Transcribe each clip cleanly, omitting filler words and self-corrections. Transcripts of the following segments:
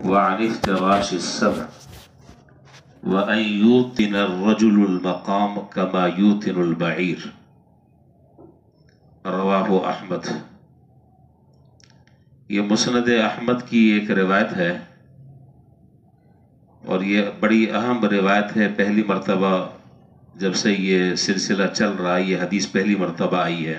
وعن افتراش السبع وأن يوطن الرجل المقام كما يوطن البعير رواہ احمد۔ یہ مسند احمد کی ایک روایت ہے اور یہ بڑی اہم روایت ہے۔ پہلی مرتبہ جب سے یہ سلسلہ چل رہا ہے، یہ حدیث پہلی مرتبہ آئی ہے۔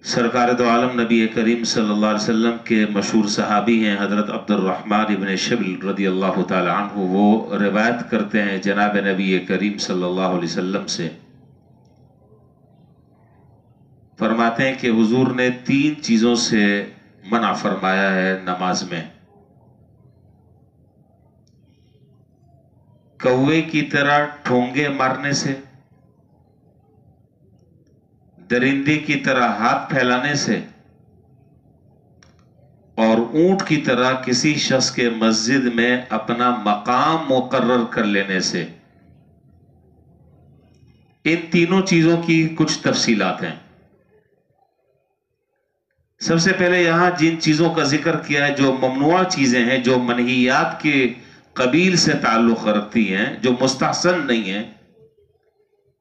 سرکار دو عالم نبی کریم صلی اللہ علیہ وسلم کے مشہور صحابی ہیں حضرت عبد الرحمن ابن شبل رضی اللہ تعالی عنہ۔ وہ روایت کرتے ہیں جناب نبی کریم صلی اللہ علیہ وسلم سے، فرماتے ہیں کہ حضور نے 3 چیزوں سے منع فرمایا ہے نماز میں۔ کوے کی طرح ٹھونگے مارنے سے، درندے کی طرح ہاتھ پھیلانے سے، اور اونٹ کی طرح کسی شخص کے مسجد میں اپنا مقام مقرر کر لینے سے۔ ان تینوں چیزوں کی کچھ تفصیلات ہیں۔ سب سے پہلے یہاں جن چیزوں کا ذکر کیا ہے، جو ممنوع چیزیں ہیں، جو منہیات کے قبیل سے تعلق رکھتی ہیں، جو مستحسن نہیں ہیں،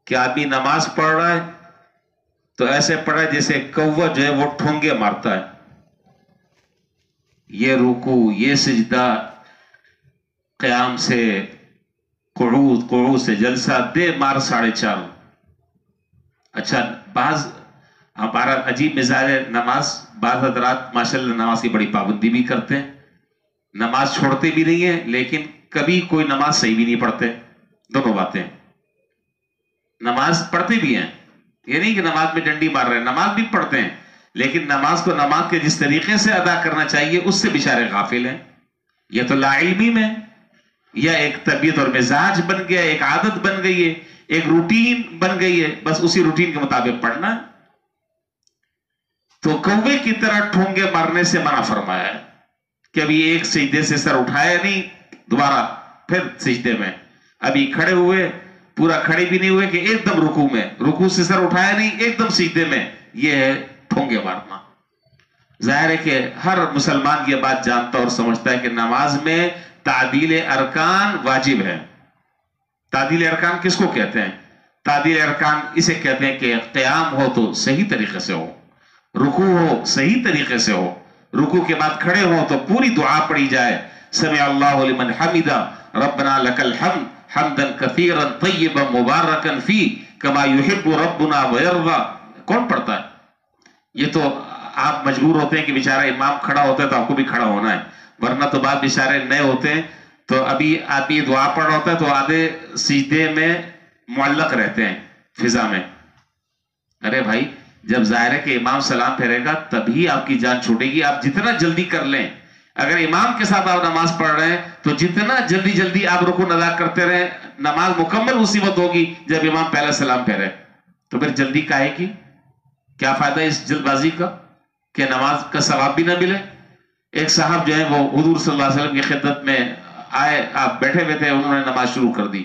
کہ آدمی نماز پڑھ رہا ہے تو ایسے پڑھا ہے جیسے کوا جو ہے وہ ٹھونگے مارتا ہے۔ یہ رکوع، یہ سجدہ، قیام سے قعود، قعود سے جلسہ، دے مار 4.5۔ اچھا، بعض ہمارا عجیب مزاج ہے، نماز بعض حضرات ماشاءاللہ نماز کی بڑی پابندی بھی کرتے ہیں، نماز چھوڑتے بھی نہیں ہیں، لیکن کبھی کوئی نماز صحیح بھی نہیں پڑھتے۔ دونوں باتیں، نماز پڑھتے بھی ہیں، یہ نہیں کہ نماز میں ڈنڈی مار رہے ہیں، نماز بھی پڑھتے ہیں، لیکن نماز کو نماز کے جس طریقے سے ادا کرنا چاہیے اس سے بیچارے غافل ہیں۔ یا تو لا علمی میں، یا ایک طبیعت اور مزاج بن گیا، ایک عادت بن گئی ہے، ایک روٹین بن گئی ہے، بس اسی روٹین کے مطابق پڑھنا ہے۔ تو کوے کی طرح ٹھونگے مارنے سے منع فرمایا ہے کہ ابھی ایک سجدے سے سر اٹھایا نہیں، دوبارہ پھر سجدے میں، ابھی کھڑے ہوئے، پورا کھڑے بھی نہیں ہوئے کہ ایک دم رکوع میں، رکوع سے سر اٹھایا نہیں، ایک دم سجدے میں، یہ ہے ٹھونگے مارنا۔ ظاہر ہے کہ ہر مسلمان یہ بات جانتا اور سمجھتا ہے کہ نماز میں تعدیل ارکان واجب ہے۔ تعدیل ارکان کس کو کہتے ہیں؟ تعدیل ارکان اسے کہتے ہیں کہ قیام ہو تو صحیح طریقے سے ہو، رکوع ہو صحیح طریقے سے ہو، رکوع کے بعد کھڑے ہو تو پوری دعا پڑھی جائے، سمع اللہ لمن حمدہ ربنا لک الحمد حمدا کثیرا طیبا مبارکا فی کما یحب ربنا ویرضی۔ کون پڑھتا ہے؟ یہ تو آپ مجبور ہوتے ہیں کہ بیچارہ امام کھڑا ہوتا ہے تو آپ کو بھی کھڑا ہونا ہے، ورنہ تو بعد بیچارے نئے ہوتے ہیں تو ابھی آدمی دعا پڑھ رہا ہوتا ہے تو آدھے سجدے میں معلق رہتے ہیں فضا میں۔ ارے بھائی، جب ظاہر ہے کہ امام سلام پھیرے گا تبھی آپ کی جان چھوٹے گی، آپ جتنا جلدی کر لیں۔ اگر امام کے ساتھ آپ نماز پڑھ رہے ہیں تو جتنا جلدی جلدی آپ رکوع ادا کرتے رہیں، نماز مکمل اسی وقت ہوگی جب امام پہلا سلام پھیرے۔ تو پھر جلدی کاہے کی؟ کیا فائدہ اس جلد بازی کا کہ نماز کا ثواب بھی نہ ملے؟ ایک صاحب جو ہے وہ حضور صلی اللہ علیہ وسلم کی خدمت میں آئے، آپ بیٹھے ہوئے تھے، انہوں نے نماز شروع کر دی،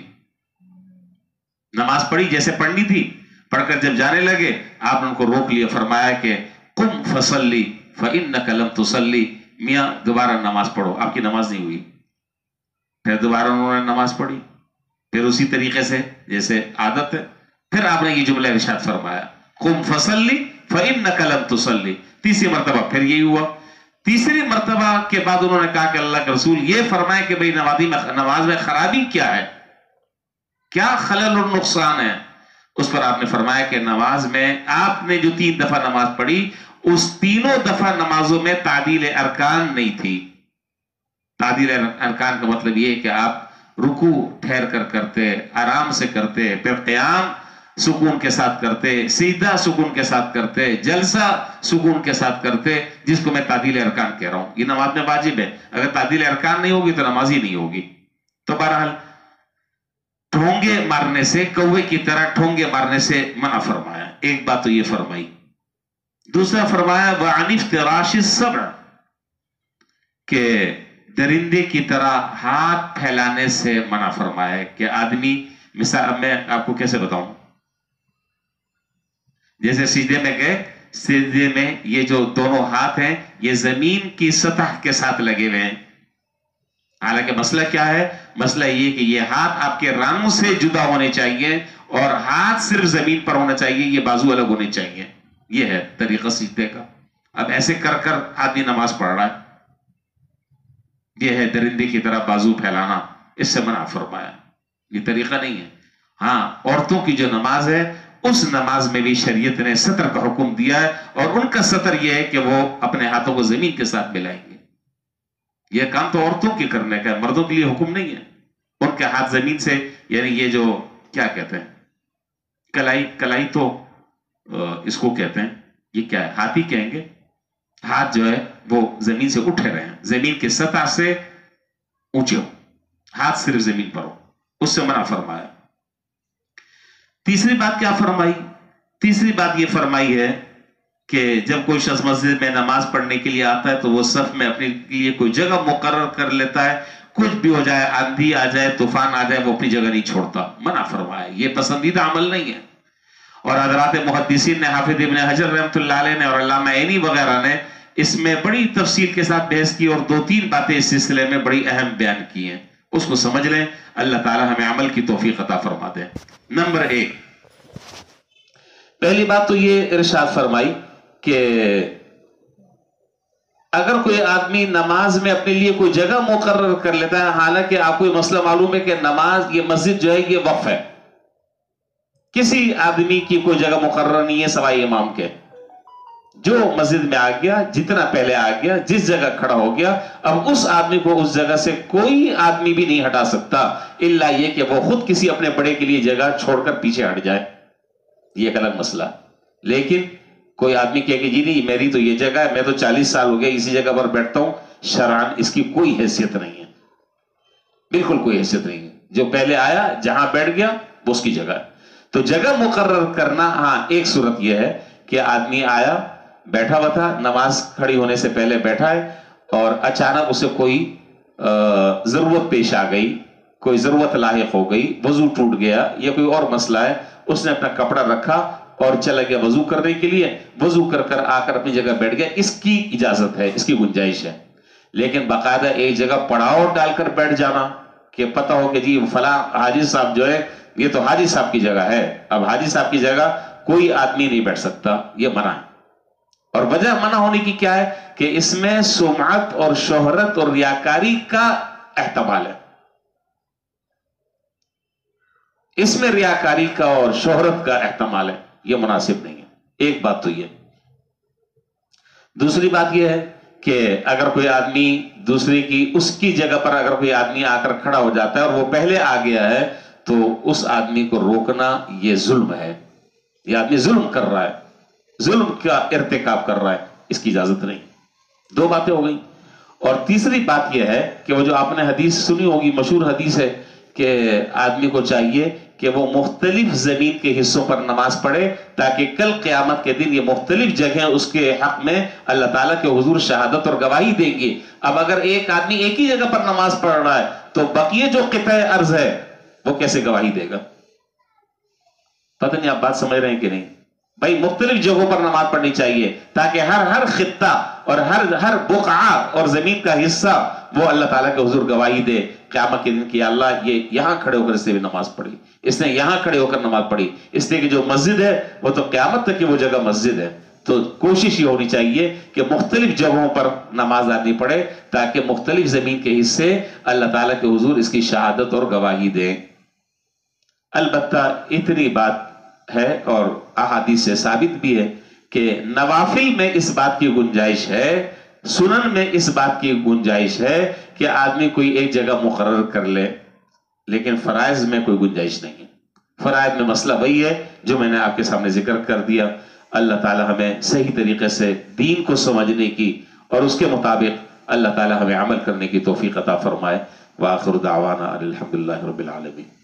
نماز پڑھی جیسے پڑھنی تھی، پڑھ کر جب جانے لگے آپ نے ان کو روک لیا، فرمایا کہ قم فصلی فإنک لم تصلی، میاں دوبارہ نماز پڑھو، آپ کی نماز نہیں ہوئی۔ پھر دوبارہ انہوں نے نماز پڑھی، پھر اسی طریقے سے جیسے عادت ہے، پھر آپ نے یہ جملہ ارشاد فرمایا قم فصلی فإنک لم تصلی۔ تیسری مرتبہ پھر یہی ہوا۔ تیسری مرتبہ کے بعد انہوں نے کہا کہ اللہ کے رسول یہ فرمائے کہ بھئی نماز میں خرابی کیا ہے، کیا خلل اور نقصان ہے؟ اس پر آپ نے فرمایا کہ نماز میں آپ نے جو 3 دفعہ نماز پڑھی، اس تینوں دفعہ نمازوں میں تعدیل ارکان نہیں تھی۔ تعدیل ارکان کا مطلب یہ ہے کہ آپ رکوع ٹھہر کر کرتے، آرام سے کرتے، پھر قیام سکون کے ساتھ کرتے، سجدہ سکون کے ساتھ کرتے، جلسہ سکون کے ساتھ کرتے، جس کو میں تعدیل ارکان کہہ رہا ہوں۔ یہ نماز میں واجب ہے، اگر تعدیل ارکان نہیں ہوگی تو نماز ہی نہیں ہوگی۔ تو بہرحال ٹھونگے مارنے سے، کوے کی طرح ٹھونگے مارنے سے منع فرمایا۔ ایک بات تو یہ فرمائی۔ دوسرا فرمایا وعن افتراش السبع، کہ درندے کی طرح ہاتھ پھیلانے سے منع فرمایا ہے کہ آدمی، مثال میں آپ کو کیسے بتاؤں، جیسے سجدے میں گئے سجدے میں یہ جو دونوں ہاتھ ہیں یہ زمین کی سطح کے ساتھ لگے ہوئے ہیں. حالانکہ مسئلہ کیا ہے؟ مسئلہ یہ کہ یہ ہاتھ آپ کے رانوں سے جدا ہونے چاہیے اور ہاتھ صرف زمین پر ہونا چاہیے، یہ بازو الگ ہونے چاہیے. یہ ہے طریقہ سجدے کا. اب ایسے کر کر آدمی نماز پڑھ رہا ہے، یہ ہے درندے کی طرح بازو پھیلانا، اس سے منع فرمایا. یہ طریقہ نہیں ہے. ہاں، عورتوں کی جو نماز ہے اس نماز میں بھی شریعت نے سطر کا حکم دیا ہے، اور ان کا سطر یہ ہے کہ وہ اپنے ہاتھوں کو زمین کے ساتھ ملائیں گے. یہ کام تو عورتوں کی کرنے کا ہے، مردوں کے لیے حکم نہیں ہے. ان کے ہاتھ زمین سے، یعنی یہ جو کیا کہتے ہیں کلائی تو اس کو کہتے ہیں، یہ کیا ہے؟ ہاتھ ہی کہیں گے. ہاتھ جو ہے وہ زمین سے اٹھے رہے ہیں، زمین کی سطح سے اونچے ہو، ہاتھ صرف زمین پر ہو، اس سے منع فرمایا. تیسری بات کیا فرمائی؟ تیسری بات یہ فرمائی ہے کہ جب کوئی شخص مسجد میں نماز پڑھنے کے لیے آتا ہے تو وہ صف میں اپنے لیے کوئی جگہ مقرر کر لیتا ہے. کچھ بھی ہو جائے، آندھی آ جائے، طوفان آ جائے، وہ اپنی جگہ نہیں چھوڑتا. منع فرمایا. یہ پسندیدہ عمل نہیں ہے. اور حضرات محدثین نے، حافظ ابن حجر رحمۃ اللہ علیہ نے اور علامہ عینی وغیرہ نے اس میں بڑی تفصیل کے ساتھ بحث کی اور 2-3 باتیں اس سلسلے میں بڑی اہم بیان کی ہیں. اس کو سمجھ لیں. اللہ تعالی ہمیں عمل کی توفیق عطا فرما دے. نمبر 1، پہلی بات تو یہ ارشاد فرمائی کہ اگر کوئی آدمی نماز میں اپنے لیے کوئی جگہ مقرر کر لیتا ہے، حالانکہ آپ کو یہ مسئلہ معلوم ہے کہ نماز، یہ مسجد جو ہے یہ وقف ہے، کسی آدمی کی کوئی جگہ مقرر نہیں ہے سوائے امام کے. جو مسجد میں آ گیا، جتنا پہلے آ گیا، جس جگہ کھڑا ہو گیا، اب اس آدمی کو اس جگہ سے کوئی آدمی بھی نہیں ہٹا سکتا، الا یہ کہ وہ خود کسی اپنے بڑے کے لیے جگہ چھوڑ کر پیچھے ہٹ جائے. یہ ایک الگ مسئلہ. لیکن کوئی آدمی کہے کہ جی نہیں، میری تو یہ جگہ ہے، میں تو 40 سال ہو گئے اسی جگہ پر بیٹھتا ہوں، شرعاً اس کی کوئی حیثیت نہیں ہے، بالکل کوئی حیثیت نہیں ہے. جو پہلے آیا، جہاں بیٹھ گیا، وہ اس کی جگہ ہے. تو جگہ مقرر کرنا، ہاں ایک صورت یہ ہے کہ آدمی آیا، بیٹھا ہوا تھا، نماز کھڑی ہونے سے پہلے بیٹھا ہے، اور اچانک اسے کوئی ضرورت پیش آ گئی، کوئی ضرورت لاحق ہو گئی، وضو ٹوٹ گیا یا کوئی اور مسئلہ ہے، اس نے اپنا کپڑا رکھا اور چلا گیا وضو کرنے کے لیے، وضو کر کر آ کر اپنی جگہ بیٹھ گیا. اس کی اجازت ہے، اس کی گنجائش ہے. لیکن باقاعدہ ایک جگہ پڑاؤ ڈال کر بیٹھ جانا کہ پتہ ہو کہ جی فلاں حاجی صاحب جو ہے یہ تو حاجی صاحب کی جگہ ہے، اب حاجی صاحب کی جگہ کوئی آدمی نہیں بیٹھ سکتا، یہ منع ہے. اور وجہ منع ہونے کی کیا ہے کہ اس میں سمعت اور شہرت اور ریاکاری کا احتمال ہے. اس میں ریاکاری کا اور شہرت کا احتمال ہے، یہ مناسب نہیں ہے. ایک بات تو یہ. دوسری بات یہ ہے کہ اگر کوئی آدمی دوسری کی، اس کی جگہ پر اگر کوئی آدمی آ کر کھڑا ہو جاتا ہے اور وہ پہلے آ گیا ہے تو اس آدمی کو روکنا یہ ظلم ہے. یہ آدمی ظلم کر رہا ہے، ظلم کا ارتکاب کر رہا ہے، اس کی اجازت نہیں. 2 باتیں ہو گئی. اور تیسری بات یہ ہے کہ وہ جو آپ نے حدیث سنی ہوگی، مشہور حدیث ہے کہ آدمی کو چاہیے کہ وہ مختلف زمین کے حصوں پر نماز پڑھے تاکہ کل قیامت کے دن یہ مختلف جگہیں اس کے حق میں اللہ تعالیٰ کے حضور شہادت اور گواہی دیں گی. اب اگر ایک آدمی ایک ہی جگہ پر نماز پڑھ رہا ہے تو بقیہ جو قطع ارض ہے وہ کیسے گواہی دے گا؟ پتہ نہیں آپ بات سمجھ رہے ہیں کہ نہیں؟ بھائی مختلف جگہوں پر نماز پڑھنی چاہیے تاکہ ہر خطہ اور ہر بقعہ اور زمین کا حصہ وہ اللہ تعالیٰ کے حضور گواہی دے قیامت کے دن کہ اللہ یہ یہاں کھڑے ہو کر اس نے بھی نماز پڑھی، اس نے یہاں کھڑے ہو کر نماز پڑھی، اس لیے کہ جو مسجد ہے وہ تو قیامت تک کی وہ جگہ مسجد ہے. تو کوشش یہ ہونی چاہیے کہ مختلف جگہوں پر نماز آدمی پڑھے تاکہ مختلف زمین کے حصے اللہ تعالیٰ کے حضور اس کی شہادت اور گواہی دیں. البتہ اتنی بات ہے اور احادیث سے ثابت بھی ہے کہ نوافل میں اس بات کی گنجائش ہے، سنن میں اس بات کی گنجائش ہے کہ آدمی کوئی ایک جگہ مقرر کر لے، لیکن فرائض میں کوئی گنجائش نہیں ہے. فرائض میں مسئلہ وہی ہے جو میں نے آپ کے سامنے ذکر کر دیا. اللہ تعالی ہمیں صحیح طریقے سے دین کو سمجھنے کی اور اس کے مطابق اللہ تعالی ہمیں عمل کرنے کی توفیق عطا فرمائے. وآخر دعوانا الحمدللہ رب العالمین.